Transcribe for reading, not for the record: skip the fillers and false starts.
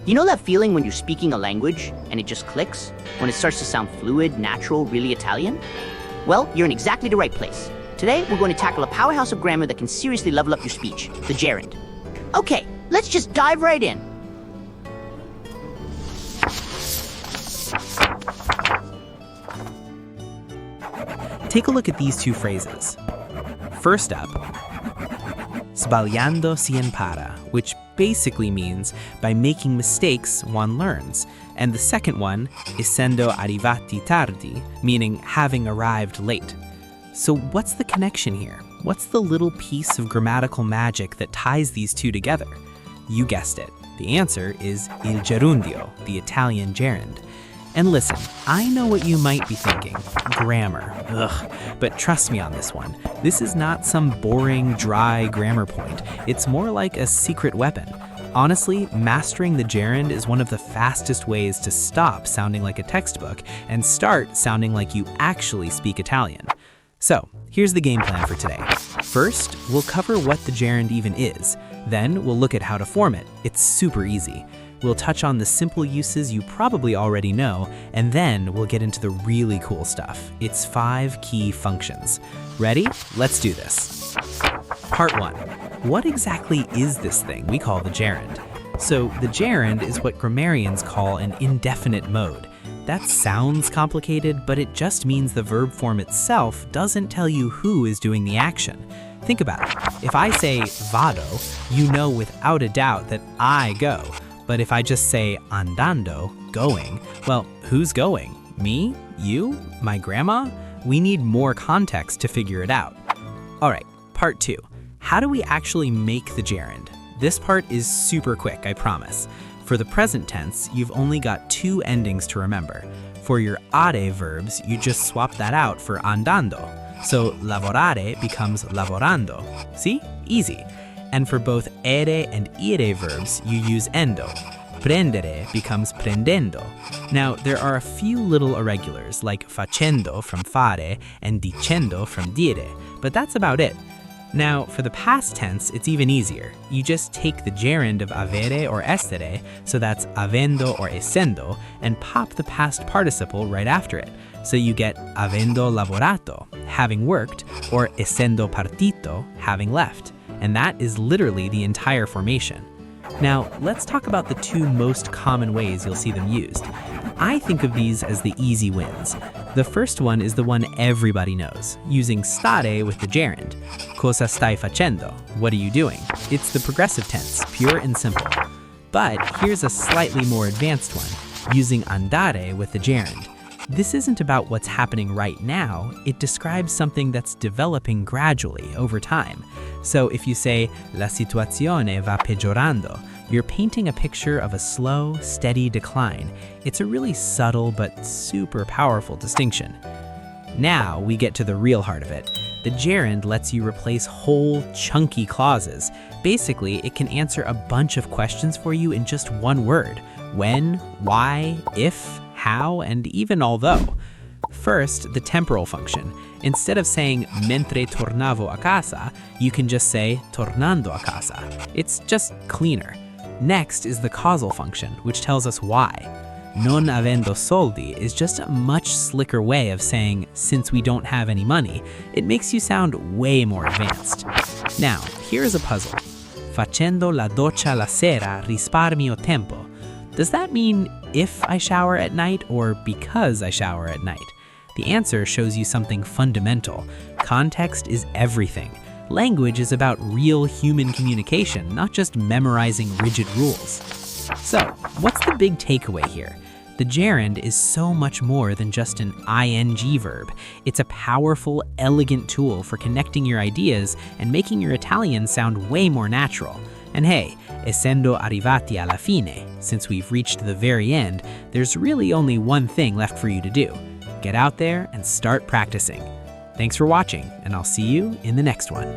You know that feeling when you're speaking a language and it just clicks? When it starts to sound fluid, natural, really Italian? Well, you're in exactly the right place. Today, we're going to tackle a powerhouse of grammar that can seriously level up your speech, the gerund. Okay, let's just dive right in. Take a look at these two phrases. First up, sbagliando si impara, which basically means by making mistakes one learns. And the second one, essendo arrivati tardi, meaning having arrived late. So what's the connection here? What's the little piece of grammatical magic that ties these two together? You guessed it. The answer is il gerundio, the Italian gerund. And listen, I know what you might be thinking. Grammar. Ugh. But trust me on this one. This is not some boring, dry grammar point. It's more like a secret weapon. Honestly, mastering the gerund is one of the fastest ways to stop sounding like a textbook and start sounding like you actually speak Italian. So, here's the game plan for today. First, we'll cover what the gerund even is. Then, we'll look at how to form it. It's super easy. We'll touch on the simple uses you probably already know, and then we'll get into the really cool stuff. It's 5 key functions. Ready? Let's do this. Part 1. What exactly is this thing we call the gerund? So, the gerund is what grammarians call an indefinite mode. That sounds complicated, but it just means the verb form itself doesn't tell you who is doing the action. Think about it. If I say vado, you know without a doubt that I go. But if I just say andando, going, well, who's going? Me? You? My grandma? We need more context to figure it out. All right, part 2. How do we actually make the gerund? This part is super quick, I promise. For the present tense, you've only got 2 endings to remember. For your are verbs, you just swap that out for andando. So lavorare becomes lavorando. See? Easy. And for both ere and ire verbs, you use endo. Prendere becomes prendendo. Now, there are a few little irregulars, like facendo from fare and dicendo from dire, but that's about it. Now, for the past tense, it's even easier. You just take the gerund of avere or essere, so that's avendo or essendo, and pop the past participle right after it. So you get avendo lavorato, having worked, or essendo partito, having left. And that is literally the entire formation. Now, let's talk about the 2 most common ways you'll see them used. I think of these as the easy wins. The first one is the one everybody knows, using stare with the gerund. Cosa stai facendo? What are you doing? It's the progressive tense, pure and simple. But here's a slightly more advanced one, using andare with the gerund. This isn't about what's happening right now, it describes something that's developing gradually over time. So if you say, la situazione va peggiorando, you're painting a picture of a slow, steady decline. It's a really subtle but super powerful distinction. Now we get to the real heart of it. The gerund lets you replace whole, chunky clauses. Basically, it can answer a bunch of questions for you in just one word. When, why, if, how, and even although. First, the temporal function. Instead of saying mentre tornavo a casa, you can just say tornando a casa. It's just cleaner. Next is the causal function, which tells us why. Non avendo soldi is just a much slicker way of saying since we don't have any money. It makes you sound way more advanced. Now, here's a puzzle. Facendo la doccia la sera risparmio tempo. Does that mean if I shower at night or because I shower at night? The answer shows you something fundamental. Context is everything. Language is about real human communication, not just memorizing rigid rules. So, what's the big takeaway here? The gerund is so much more than just an ing verb. It's a powerful, elegant tool for connecting your ideas and making your Italian sound way more natural. And hey, essendo arrivati alla fine, since we've reached the very end, there's really only one thing left for you to do. Get out there and start practicing. Thanks for watching, and I'll see you in the next one.